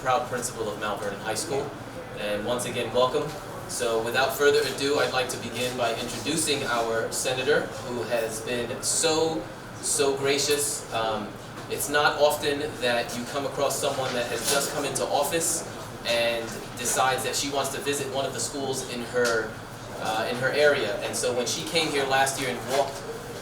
proud principal of Mount Vernon High School. And once again, welcome. So without further ado, I'd like to begin by introducing our senator, who has been so gracious. It's not often that you come across someone that has just come into office and decides that she wants to visit one of the schools in her area. And so when she came here last year and walked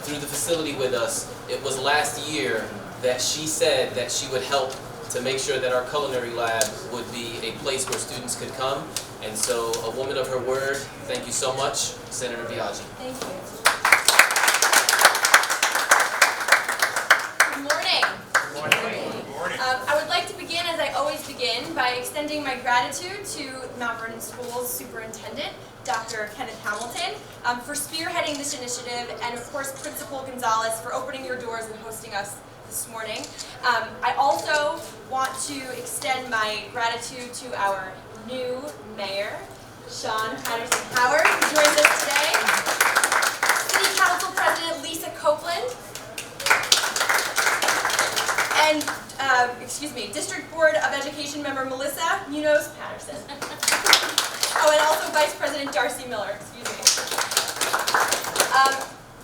through the facility with us, it was last year that she said that she would help to make sure that our culinary lab would be a place where students could come. And so, a woman of her word, thank you so much, Senator Biaggi. Thank you. Good morning. Good morning. Good morning. I would like to begin, as I always begin, by extending my gratitude to Mount Vernon School's superintendent, Dr. Kenneth Hamilton, for spearheading this initiative, and of course, Principal Gonzalez for opening your doors and hosting us this morning. I also want to extend my gratitude to our new mayor, Sean Patterson-Howard, who joins us today, City Council President Lisa Copeland, and District Board of Education member Melissa Munoz-Patterson. Oh, and also Vice President Darcy Miller,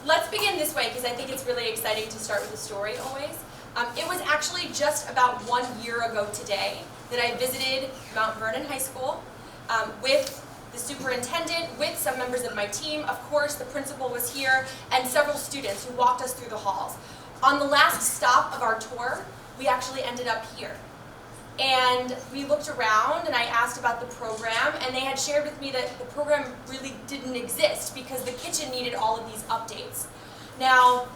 Let's begin this way, because I think it's really exciting to start with a story always. It was actually just about 1 year ago today that I visited Mount Vernon High School with the superintendent, with some members of my team. Of course, the principal was here, and several students who walked us through the halls. On the last stop of our tour, we actually ended up here. And we looked around, and I asked about the program, and they had shared with me that the program really didn't exist because the kitchen needed all of these updates. Now,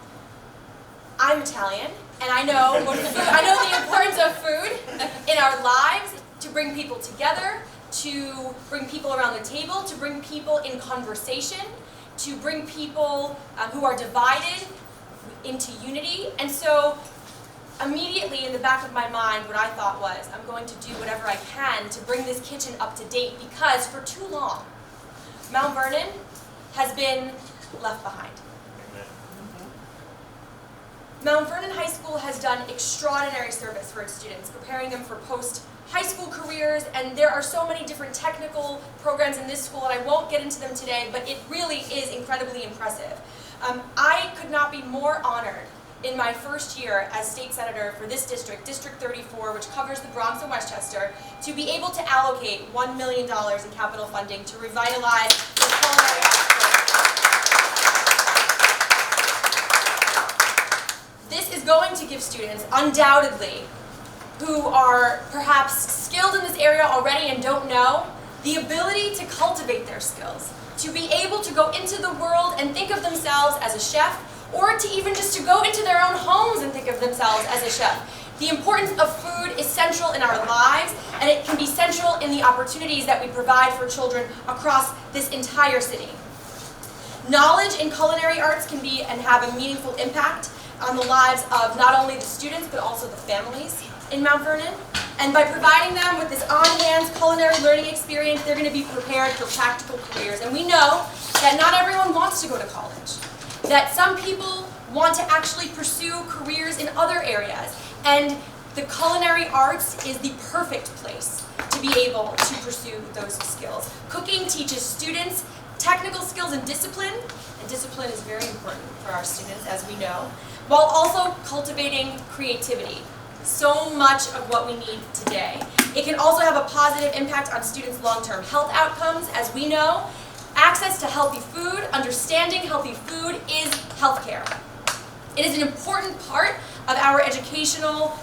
I'm Italian, and I know the importance of food in our lives, to bring people together, to bring people around the table, to bring people in conversation, to bring people who are divided into unity. And so immediately in the back of my mind, what I thought was, I'm going to do whatever I can to bring this kitchen up to date, because for too long, Mount Vernon has been left behind. Mount Vernon High School has done extraordinary service for its students, preparing them for post-high school careers, and there are so many different technical programs in this school, and I won't get into them today, but it really is incredibly impressive. I could not be more honored in my first year as state senator for this district, District 34, which covers the Bronx and Westchester, to be able to allocate $1 million in capital funding to revitalize the culinary arts. This is going to give students, undoubtedly, who are perhaps skilled in this area already and don't know, the ability to cultivate their skills, to be able to go into the world and think of themselves as a chef, or to even just to go into their own homes and think of themselves as a chef. The importance of food is central in our lives, and it can be central in the opportunities that we provide for children across this entire city. Knowledge in culinary arts can be and have a meaningful impact on the lives of not only the students, but also the families in Mount Vernon. And by providing them with this on-hands culinary learning experience, they're going to be prepared for practical careers. And we know that not everyone wants to go to college, that some people want to actually pursue careers in other areas. And the culinary arts is the perfect place to be able to pursue those skills. Cooking teaches students technical skills and discipline is very important for our students, as we know, while also cultivating creativity. So much of what we need today. It can also have a positive impact on students' long-term health outcomes. As we know, access to healthy food, understanding healthy food is healthcare. It is an important part of our educational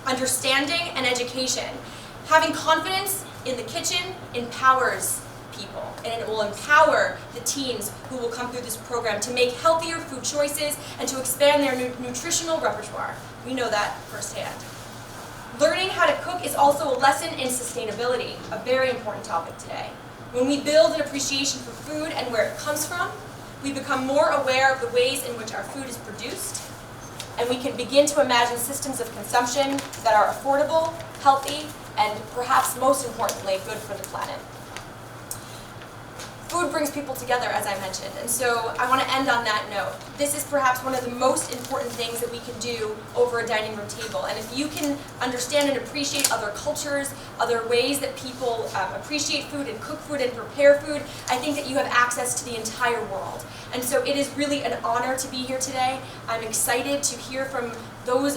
understanding and education. Having confidence in the kitchen empowers people, and it will empower the teens who will come through this program to make healthier food choices and to expand their nutritional repertoire. We know that firsthand. Learning how to cook is also a lesson in sustainability, a very important topic today. When we build an appreciation for food and where it comes from, we become more aware of the ways in which our food is produced, and we can begin to imagine systems of consumption that are affordable, healthy, and perhaps most importantly, good for the planet. food brings people together, as I mentioned, and so I want to end on that note. This is perhaps one of the most important things that we can do over a dining room table, and if you can understand and appreciate other cultures, other ways that people appreciate food and cook food and prepare food, I think that you have access to the entire world. And so it is really an honor to be here today. I'm excited to hear from those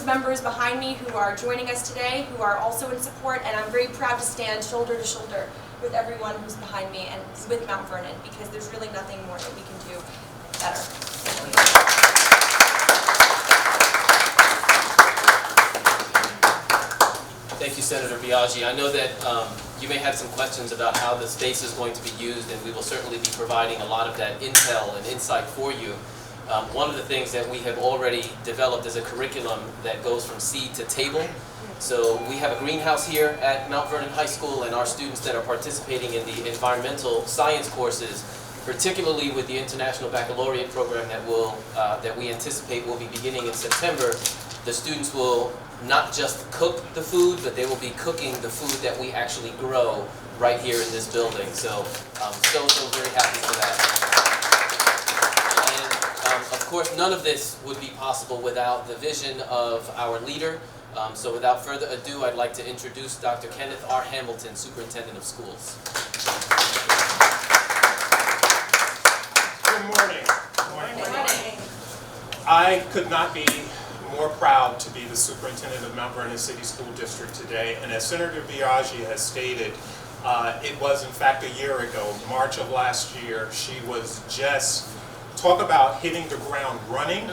members behind me who are joining us today, who are also in support, and I'm very proud to stand shoulder to shoulder with everyone who's behind me and with Mount Vernon, because there's really nothing more that we can do better. Thank you, Senator Biaggi. I know that you may have some questions about how the space is going to be used, and we will certainly be providing a lot of that intel and insight for you. One of the things that we have already developed is a curriculum that goes from seed to table. So we have a greenhouse here at Mount Vernon High School, and our students that are participating in the environmental science courses, particularly with the International Baccalaureate program that we anticipate will be beginning in September, the students will not just cook the food, but they will be cooking the food that we actually grow right here in this building. So so very happy for that. And of course, none of this would be possible without the vision of our leader. So without further ado, I'd like to introduce Dr. Kenneth R. Hamilton, Superintendent of Schools. Good morning. Good morning. I could not be more proud to be the superintendent of Mount Vernon City School District today. And as Senator Biaggi has stated, it was in fact a year ago, March of last year, she was just, talk about hitting the ground running.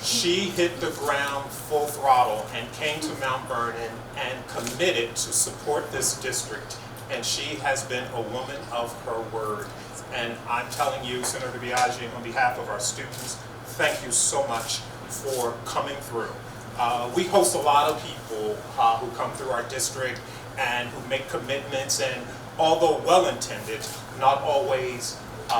She hit the ground full throttle and came to Mount Vernon and committed to support this district. And she has been a woman of her word. And I'm telling you, Senator Biaggi, on behalf of our students, thank you so much for coming through. We host a lot of people who come through our district and who make commitments, and although well-intended, not always,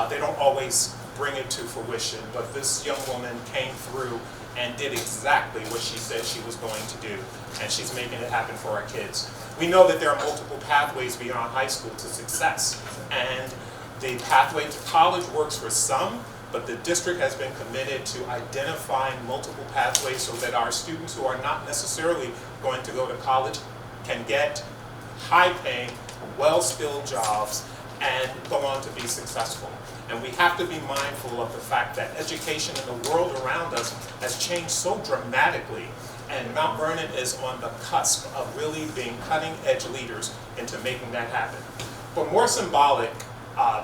they don't always bring it to fruition. But this young woman came through and did exactly what she said she was going to do, and she's making it happen for our kids. We know that there are multiple pathways beyond high school to success, and the pathway to college works for some, but the district has been committed to identifying multiple pathways so that our students who are not necessarily going to go to college can get high-paying, well-skilled jobs and go on to be successful. And we have to be mindful of the fact that education in the world around us has changed so dramatically, and Mount Vernon is on the cusp of really being cutting-edge leaders into making that happen. But more symbolic,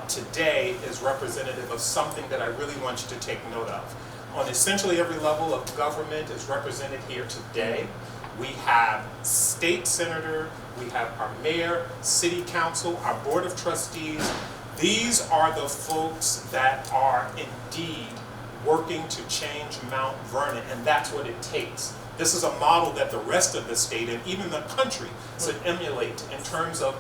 today is representative of something that I really want you to take note of. On essentially every level of government is represented here today. We have state senator, we have our mayor, city council, our board of trustees. These are the folks that are indeed working to change Mount Vernon, and that's what it takes. This is a model that the rest of the state and even the country should emulate in terms of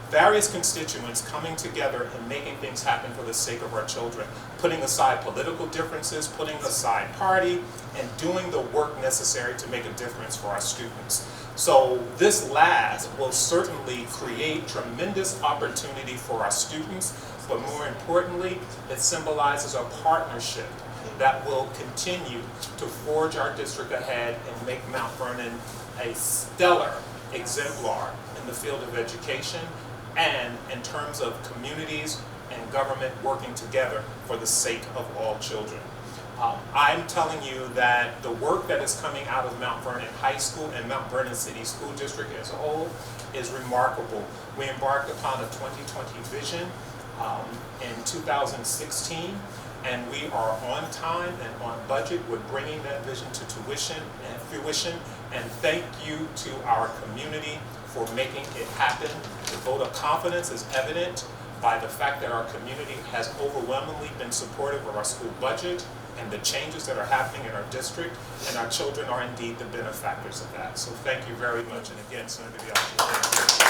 various constituents coming together and making things happen for the sake of our children, putting aside political differences, putting aside party, and doing the work necessary to make a difference for our students. So this last will certainly create tremendous opportunity for our students, but more importantly, it symbolizes a partnership that will continue to forge our district ahead and make Mount Vernon a stellar exemplar in the field of education and in terms of communities and government working together for the sake of all children. I'm telling you that the work that is coming out of Mount Vernon High School and Mount Vernon City School District as a whole is remarkable. We embarked upon a 2020 vision in 2016, and we are on time and on budget with bringing that vision to fruition. And thank you to our community for making it happen. The vote of confidence is evident by the fact that our community has overwhelmingly been supportive of our school budget and the changes that are happening in our district, and our children are indeed the benefactors of that. So thank you very much, and again, Senator Biaggi, thank you.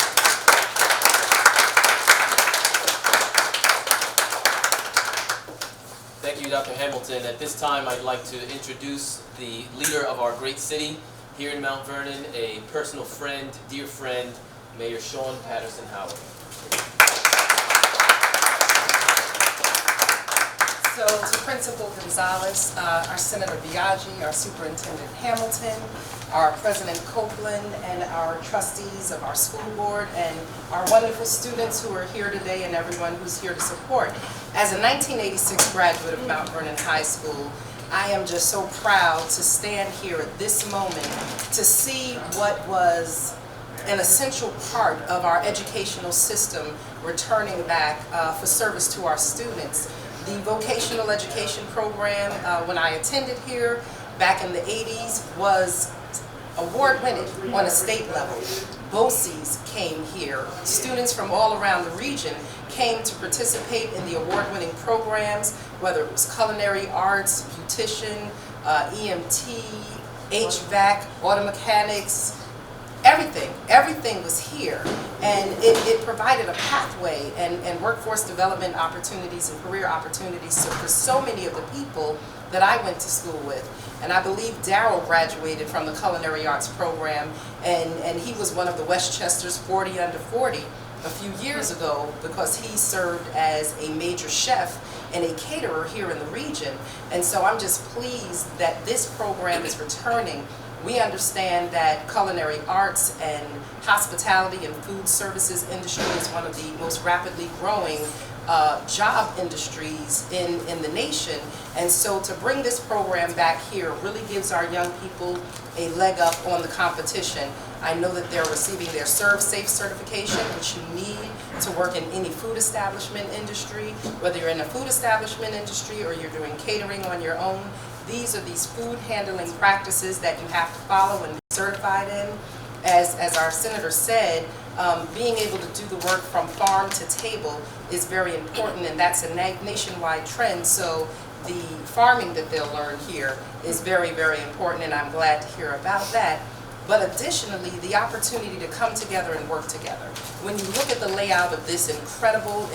Thank you, Dr. Hamilton. At this time, I'd like to introduce the leader of our great city here in Mount Vernon, a personal friend, dear friend, Mayor Sean Patterson Howard. So to Principal Gonzalez, our Senator Biaggi, our Superintendent Hamilton, our President Copeland, and our trustees of our school board, and our wonderful students who are here today, and everyone who's here to support. As a 1986 graduate of Mount Vernon High School, I am just so proud to stand here at this moment to see what was an essential part of our educational system returning back for service to our students. The vocational education program, when I attended here back in the 80s, was award-winning on a state level. BOCES came here. Students from all around the region came to participate in the award-winning programs, whether it was Culinary Arts, Beautician, EMT, HVAC, auto mechanics, everything was here, and it provided a pathway and workforce development opportunities and career opportunities for so many of the people that I went to school with. And I believe Darryl graduated from the Culinary Arts program, and he was one of the Westchester's 40 under 40 a few years ago because he served as a major chef and a caterer here in the region. And so I'm just pleased that this program is returning. We understand that culinary arts and hospitality and food services industry is one of the most rapidly growing job industries in the nation. And so to bring this program back here really gives our young people a leg up on the competition. I know that they're receiving their Serve Safe certification, which you need to work in any food establishment industry, whether you're in a food establishment industry or you're doing catering on your own. These are these food handling practices that you have to follow and be certified in. As our senator said, being able to do the work from farm to table is very important, and that's a nationwide trend. So the farming that they'll learn here is very, very important, and I'm glad to hear about that. But additionally, the opportunity to come together and work together. When you look at the layout of this incredible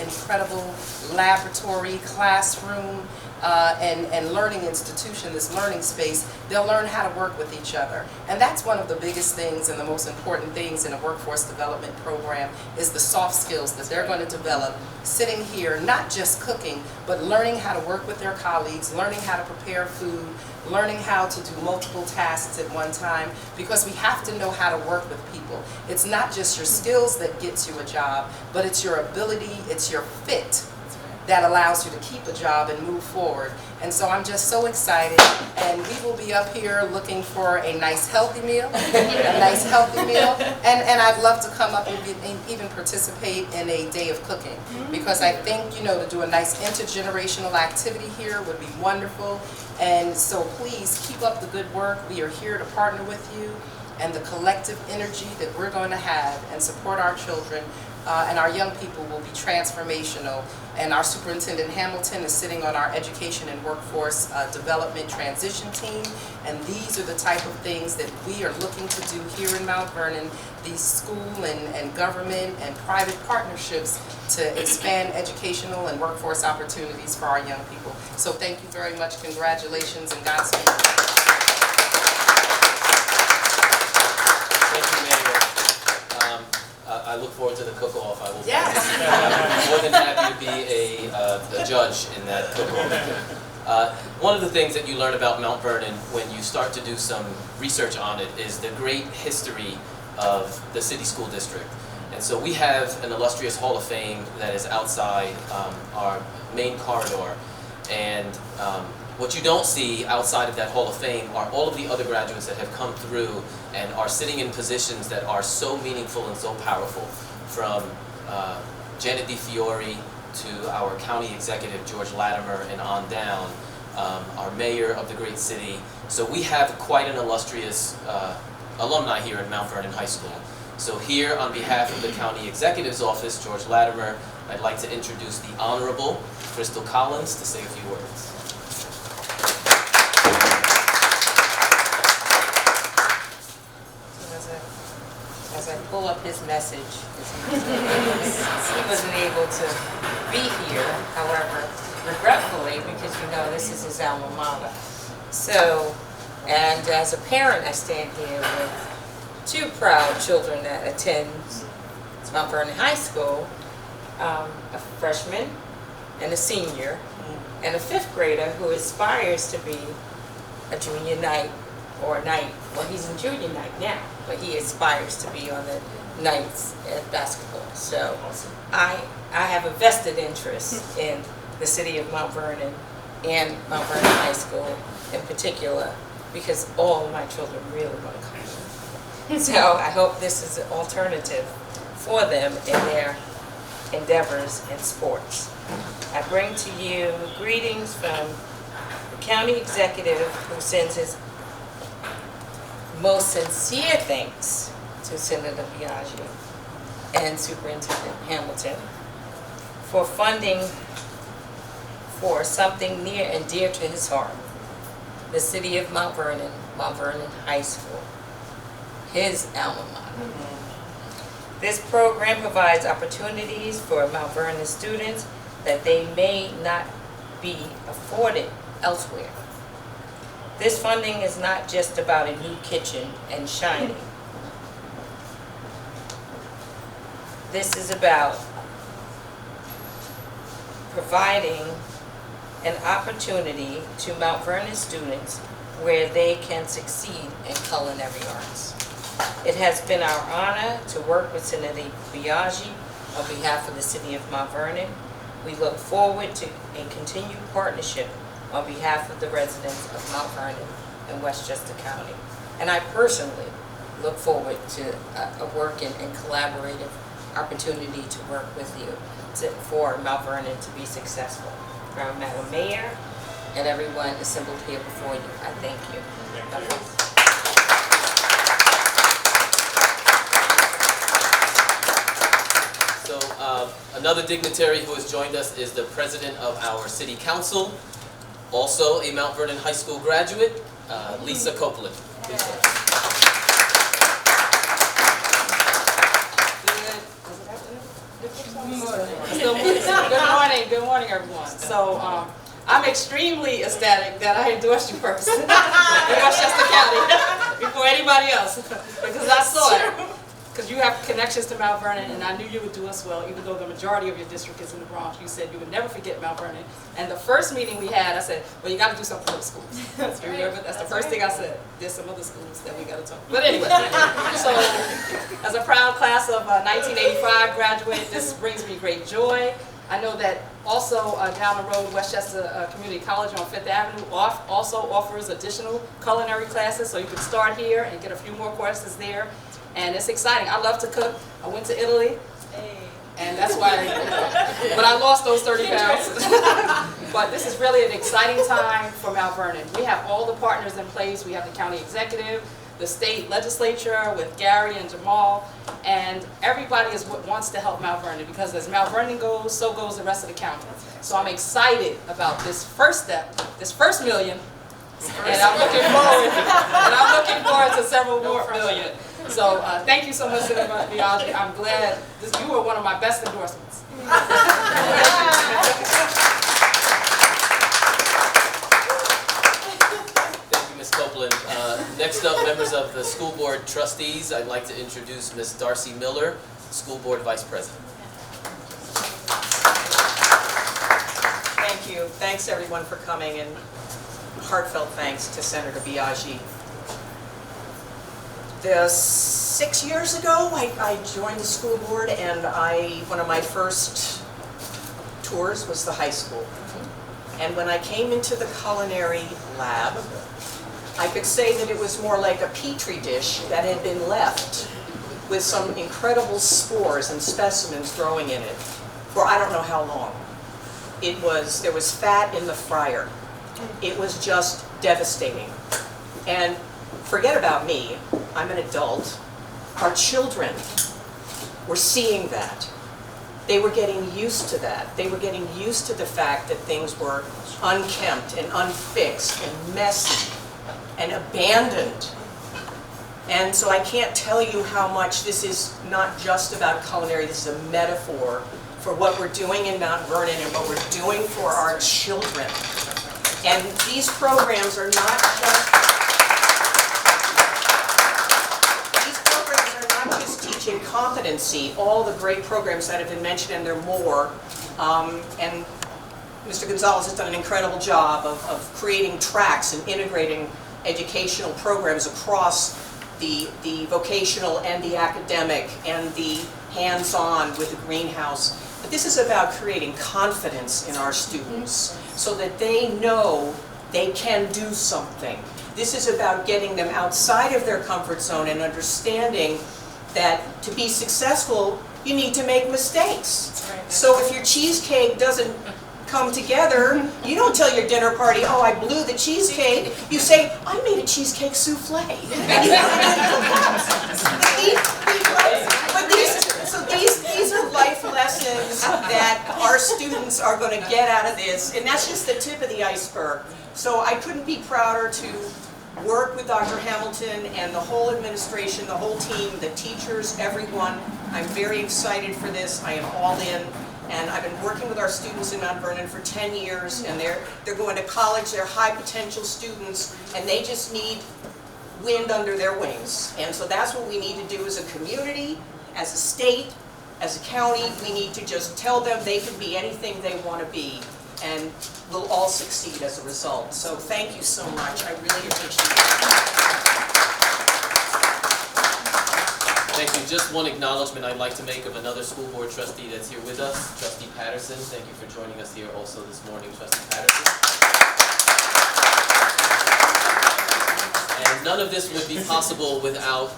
laboratory, classroom, and learning institution, this learning space, they'll learn how to work with each other. And that's one of the biggest things and the most important things in a workforce development program is the soft skills that they're going to develop sitting here, not just cooking, but learning how to work with their colleagues, learning how to prepare food, learning how to do multiple tasks at one time, because we have to know how to work with people. It's not just your skills that gets you a job, but it's your ability, it's your fit that allows you to keep a job and move forward. And so I'm just so excited, and we will be up here looking for a nice healthy meal, and I'd love to come up and even participate in a day of cooking, because I think, you know, to do a nice intergenerational activity here would be wonderful. And so please keep up the good work. We are here to partner with you, and the collective energy that we're going to have and support our children and our young people will be transformational. And our Superintendent Hamilton is sitting on our Education and Workforce Development Transition Team, and these are the type of things that we are looking to do here in Mount Vernon, these school and government and private partnerships to expand educational and workforce opportunities for our young people. So thank you very much, congratulations, and Godspeed. Thank you, Mayor. I look forward to the cook-off. I will be more than happy to be a judge in that cook-off. One of the things that you learn about Mount Vernon when you start to do some research on it is the great history of the city school district. And so we have an illustrious Hall of Fame that is outside our main corridor. And what you don't see outside of that Hall of Fame are all of the other graduates that have come through and are sitting in positions that are so meaningful and so powerful, from Janet DiFiore to our county executive, George Latimer, and on down, our mayor of the great city. So we have quite an illustrious alumni here at Mount Vernon High School. So here, on behalf of the county executive's office, George Latimer, I'd like to introduce the Honorable Crystal Collins to say a few words. As I pull up his message, he wasn't able to be here, however, regretfully, because you know this is his alma mater. So, and as a parent, I stand here with two proud children that attend Mount Vernon High School, a freshman and a senior, and a 5th grader who aspires to be a junior knight or a knight. Well, he's in junior knight now, but he aspires to be on the knights at basketball. So I have a vested interest in the city of Mount Vernon and Mount Vernon High School in particular, because all of my children really want to come here. So I hope this is an alternative for them in their endeavors in sports. I bring to you greetings from the county executive, who sends his most sincere thanks to Senator Biaggi and Superintendent Hamilton for funding for something near and dear to his heart, the city of Mount Vernon High School, his alma mater. This program provides opportunities for Mount Vernon students that they may not be afforded elsewhere. This funding is not just about a new kitchen and shining. This is about providing an opportunity to Mount Vernon students where they can succeed in culinary arts. It has been our honor to work with Senator Biaggi on behalf of the city of Mount Vernon. We look forward to a continued partnership on behalf of the residents of Mount Vernon and Westchester County. And I personally look forward to a working and collaborative opportunity to work with you for Mount Vernon to be successful. Madam Mayor and everyone assembled here before you, I thank you. Thank you. So another dignitary who has joined us is the president of our city council, also a Mount Vernon High School graduate, Lisa Copeland. Good morning, everyone. So, I'm extremely ecstatic that I endorsed you first in Westchester County before anybody else, because I saw it. Because you have connections to Mount Vernon, and I knew you would do us well, even though the majority of your district is in the Bronx. You said you would never forget Mount Vernon. And the first meeting we had, I said, well, you got to do something for the schools. That's right. Remember? That's the first thing I said. There's some other schools that we got to talk about. But anyway, so as a proud class of 1985 graduate, this brings me great joy. I know that also down the road, Westchester Community College on 5th Avenue also offers additional culinary classes, so you can start here and get a few more courses there. And it's exciting. I love to cook. I went to Italy, and that's why, but I lost those 30 pounds. But this is really an exciting time for Mount Vernon. We have all the partners in place. We have the county executive, the state legislature with Gary and Jamal, and everybody wants to help Mount Vernon, because as Mount Vernon goes, so goes the rest of the county. So I'm excited about this first step, this first million, and I'm looking forward to several more million. So thank you so much, Senator Biaggi. I'm glad you were one of my best endorsements. Thank you, Ms. Copeland. Next up, members of the school board trustees, I'd like to introduce Ms. Darcy Miller, school board vice president. Thank you. Thanks everyone for coming, and heartfelt thanks to Senator Biaggi. 6 years ago, I joined the school board, and one of my first tours was the high school. And when I came into the culinary lab, I could say that it was more like a petri dish that had been left with some incredible spores and specimens growing in it for I don't know how long. There was fat in the fryer. It was just devastating. And forget about me, I'm an adult. Our children were seeing that. They were getting used to that. They were getting used to the fact that things were unkempt and unfixed and messy and abandoned. And so I can't tell you how much this is not just about culinary, this is a metaphor for what we're doing in Mount Vernon and what we're doing for our children. And these programs are not just teaching competency, all the great programs that have been mentioned, and there are more. And Mr. Gonzalez has done an incredible job of creating tracks and integrating educational programs across the vocational and the academic and the hands-on with the greenhouse. But this is about creating confidence in our students so that they know they can do something. This is about getting them outside of their comfort zone and understanding that to be successful, you need to make mistakes. So if your cheesecake doesn't come together, you don't tell your dinner party, oh, I blew the cheesecake. You say, I made a cheesecake souffle. So these are life lessons that our students are going to get out of this, and that's just the tip of the iceberg. So I couldn't be prouder to work with Dr. Hamilton and the whole administration, the whole team, the teachers, everyone. I'm very excited for this. I am all in. And I've been working with our students in Mount Vernon for 10 years, and they're going to college, they're high potential students, and they just need wind under their wings. And so that's what we need to do as a community, as a state, as a county. We need to just tell them they can be anything they want to be, and we'll all succeed as a result. So thank you so much. I really appreciate it. Thank you. Just one acknowledgement I'd like to make of another school board trustee that's here with us, Trustee Patterson. Thank you for joining us here also this morning, Trustee Patterson. And none of this would be possible without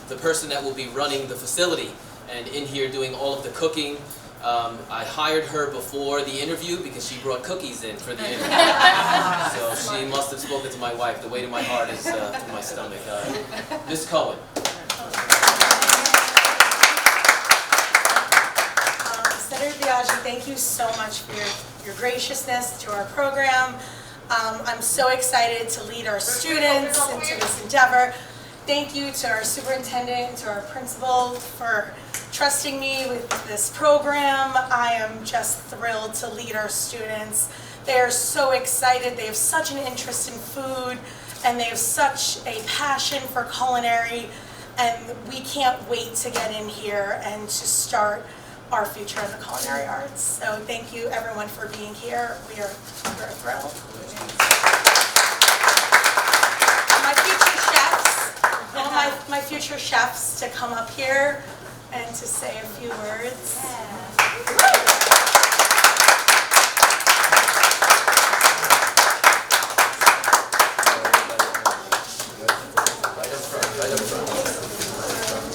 the person that will be running the facility and in here doing all of the cooking. I hired her before the interview because she brought cookies in for the interview. So she must have spoken to my wife. The weight of my heart is in my stomach. Ms. Cohen. Senator Biaggi, thank you so much for your graciousness to our program. I'm so excited to lead our students into this endeavor. Thank you to our superintendent, to our principal for trusting me with this program. I am just thrilled to lead our students. They are so excited. They have such an interest in food, and they have such a passion for culinary, and we can't wait to get in here and to start our future in the culinary arts. So thank you everyone for being here. We're thrilled. My future chefs to come up here and to say a few words.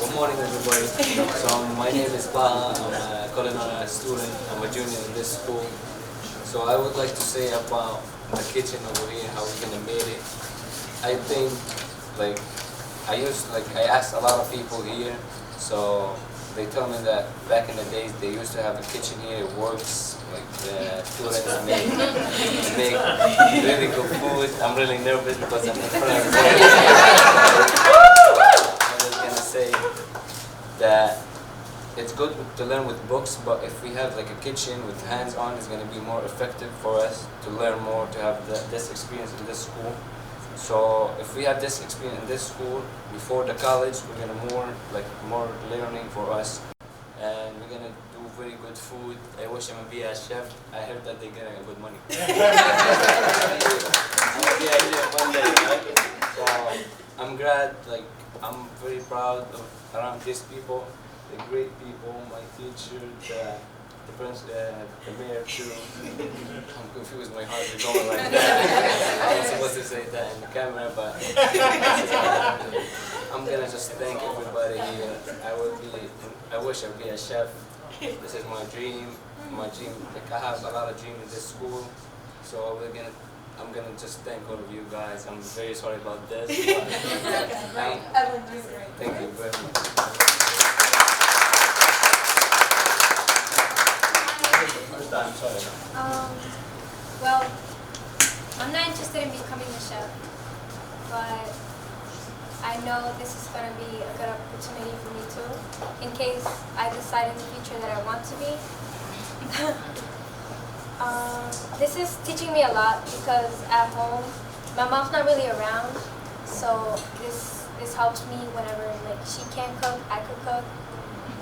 Good morning, everybody. So my name is Baha. I'm a culinary arts student. I'm a junior in this school. So I would like to say about the kitchen over here, how we're gonna make it. I think, I asked a lot of people here, so they tell me that back in the days they used to have a kitchen here. It works, like the students make really good food. I'm really nervous because I'm in front of the I'm just gonna say that it's good to learn with books, but if we have like a kitchen with hands-on, it's gonna be more effective for us to learn more, to have this experience in this school. So if we have this experience in this school before the college, we're gonna more learning for us, and we're gonna do very good food. I wish I'm gonna be a chef. I heard that they're getting good money. I'm gonna be a chef one day, right? So I'm glad, I'm very proud of around these people, the great people, my teacher, the mayor too. I'm confused, my heart is going like that. I was supposed to say that in the camera, but I'm gonna just thank everybody here. I wish I'd be a chef. This is my dream. I have a lot of dreams in this school. So I'm gonna just thank all of you guys. I'm very sorry about this. Thank you very much. Well, I'm not interested in becoming a chef, but I know this is going to be a good opportunity for me too, in case I decide in the future that I want to be. This is teaching me a lot because at home, my mom's not really around, so this helps me whenever she can't cook, I could cook.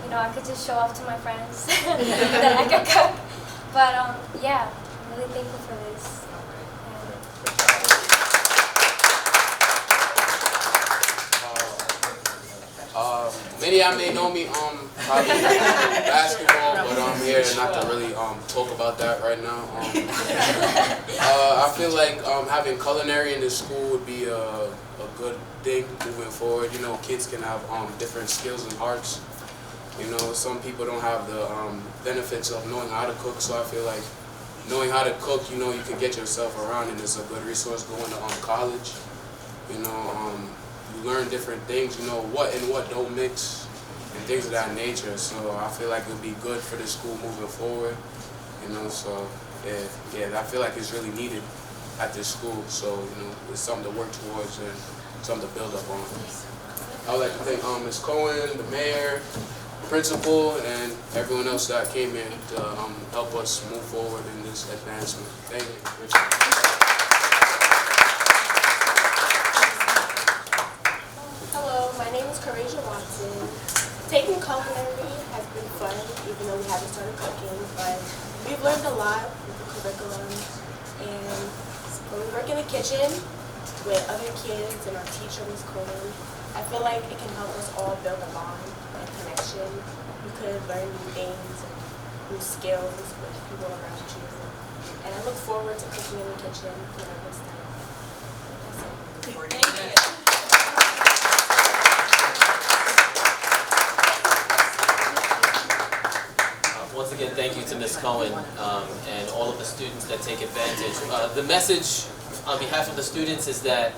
You know, I could just show off to my friends that I could cook. But yeah, really thankful for this. Many of y'all may know me probably basketball, but I'm here not to really talk about that right now. I feel like having culinary in the school would be a good thing moving forward. You know, kids can have different skills and arts. You know, some people don't have the benefits of knowing how to cook, so I feel like knowing how to cook, you know, you can get yourself around, and it's a good resource going to college. You know, you learn different things, you know, what and what don't mix, and things of that nature. So I feel like it'll be good for the school moving forward. You know, so yeah, I feel like it's really needed at this school. So, you know, it's something to work towards and something to build up on. I would like to thank Ms. Cohen, the mayor, principal, and everyone else that came here to help us move forward in this advancement. Thank you. Hello, my name is Courasia Watson. Taking culinary has been fun, even though we haven't started cooking, but we've learned a lot with the curriculum. And when we work in the kitchen with other kids and our teacher, Ms. Cohen, I feel like it can help us all build a bond and connection. You could learn new things and new skills with people around you. And I look forward to cooking in the kitchen whenever it's done. Thank you. Once again, thank you to Ms. Cohen and all of the students that take advantage. The message on behalf of the students is that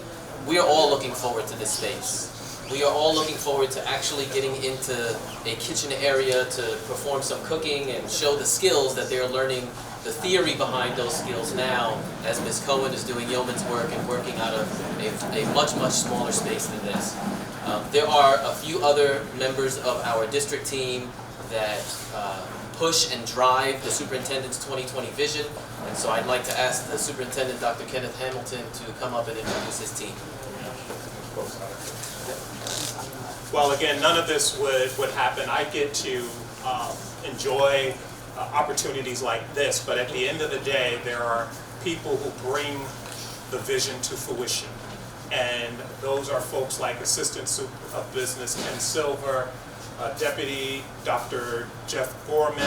we are all looking forward to this space. We are all looking forward to actually getting into a kitchen area to perform some cooking and show the skills that they're learning, the theory behind those skills now, as Ms. Cohen is doing yeoman's work and working out of a much, much smaller space than this. There are a few other members of our district team that push and drive the superintendent's 2020 vision, and so I'd like to ask the superintendent, Dr. Kenneth Hamilton, to come up and introduce his team. Well, again, none of this would happen. I get to enjoy opportunities like this, but at the end of the day, there are people who bring the vision to fruition. And those are folks like Assistant Super of Business Ken Silver, Deputy Dr. Jeff Gorman,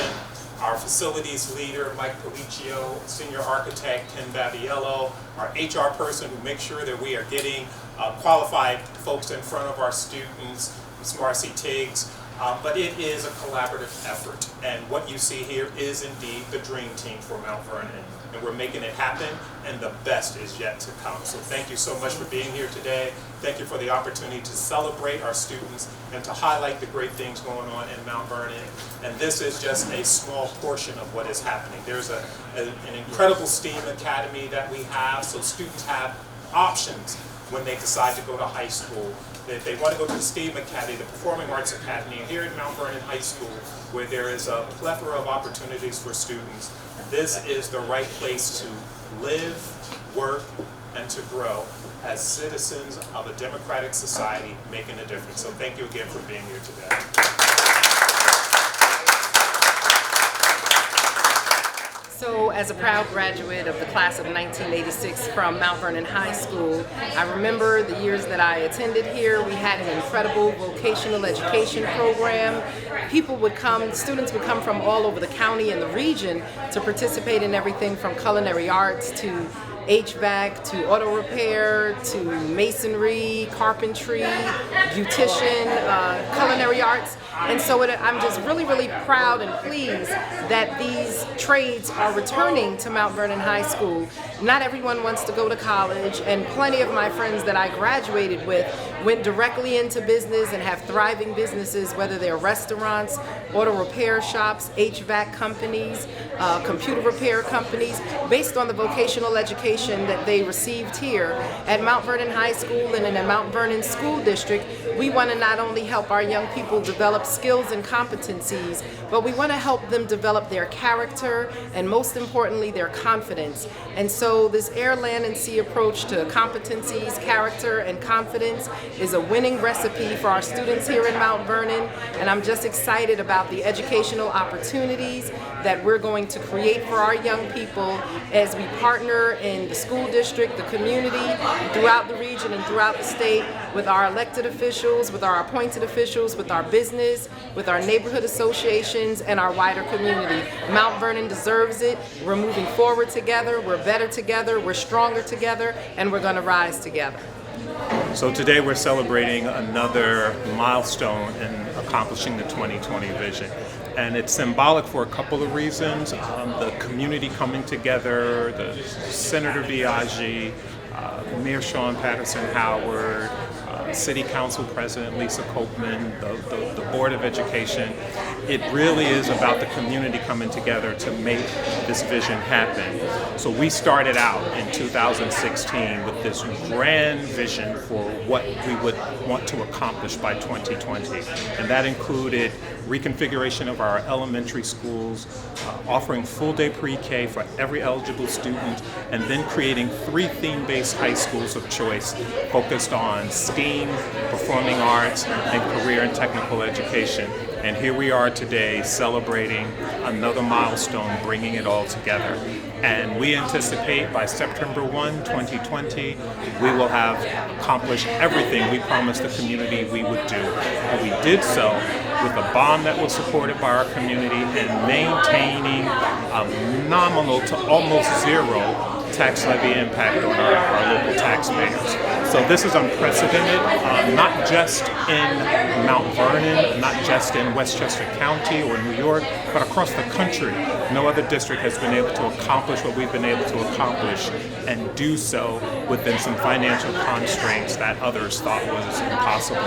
our facilities leader Mike Policcio, Senior Architect Ken Babiello, our HR person who makes sure that we are getting qualified folks in front of our students, Ms. Marcy Tiggs. But it is a collaborative effort, and what you see here is indeed the dream team for Mount Vernon. And we're making it happen, and the best is yet to come. So thank you so much for being here today. Thank you for the opportunity to celebrate our students and to highlight the great things going on in Mount Vernon. And this is just a small portion of what is happening. There's an incredible STEAM academy that we have, so students have options when they decide to go to high school. If they want to go to the STEAM Academy, the Performing Arts Academy, here at Mount Vernon High School, where there is a plethora of opportunities for students, this is the right place to live, work, and to grow as citizens of a democratic society making a difference. So thank you again for being here today. So as a proud graduate of the class of 1986 from Mount Vernon High School, I remember the years that I attended here. We had an incredible vocational education program. People would come, students would come from all over the county and the region to participate in everything from culinary arts to HVAC to auto repair to masonry, carpentry, beautician, culinary arts. And so I'm just really, really proud and pleased that these trades are returning to Mount Vernon High School. Not everyone wants to go to college, and plenty of my friends that I graduated with went directly into business and have thriving businesses, whether they're restaurants, auto repair shops, HVAC companies, computer repair companies, based on the vocational education that they received here at Mount Vernon High School and in the Mount Vernon School District, we want to not only help our young people develop skills and competencies, but we want to help them develop their character and most importantly their confidence. And so this air, land, and sea approach to competencies, character, and confidence is a winning recipe for our students here in Mount Vernon, and I'm just excited about the educational opportunities that we're going to create for our young people as we partner in the school district, the community, throughout the region and throughout the state, with our elected officials, with our appointed officials, with our business, with our neighborhood associations, and our wider community. Mount Vernon deserves it. We're moving forward together, we're better together, we're stronger together, and we're going to rise together. So today we're celebrating another milestone in accomplishing the 2020 vision. And it's symbolic for a couple of reasons. The community coming together, the Senator Biaggi, Mayor Sean Patterson Howard, City Council President Lisa Copeland, the Board of Education. It really is about the community coming together to make this vision happen. So we started out in 2016 with this grand vision for what we would want to accomplish by 2020. And that included reconfiguration of our elementary schools, offering full-day pre-K for every eligible student, and then creating 3 theme-based high schools of choice focused on STEAM, performing arts, and career and technical education. And here we are today celebrating another milestone, bringing it all together. And we anticipate by September 1, 2020, we will have accomplished everything we promised the community we would do. And we did so with a bond that was supported by our community and maintaining a nominal to almost zero tax levy impact on our local taxpayers. So this is unprecedented, not just in Mount Vernon, not just in Westchester County or New York, but across the country. No other district has been able to accomplish what we've been able to accomplish and do so within some financial constraints that others thought was impossible.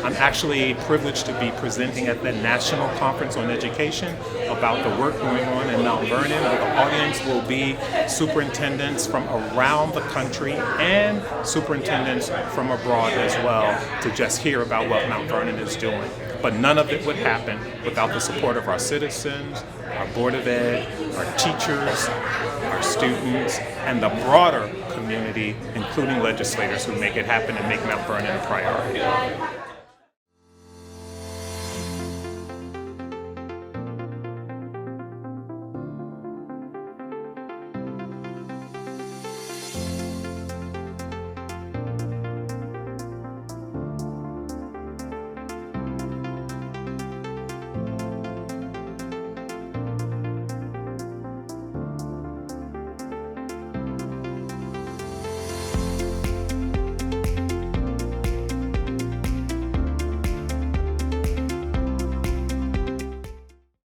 I'm actually privileged to be presenting at the National Conference on Education about the work going on in Mount Vernon. The audience will be superintendents from around the country and superintendents from abroad as well to just hear about what Mount Vernon is doing. But none of it would happen without the support of our citizens, our Board of Ed, our teachers, our students, and the broader community, including legislators who make it happen and make Mount Vernon a priority.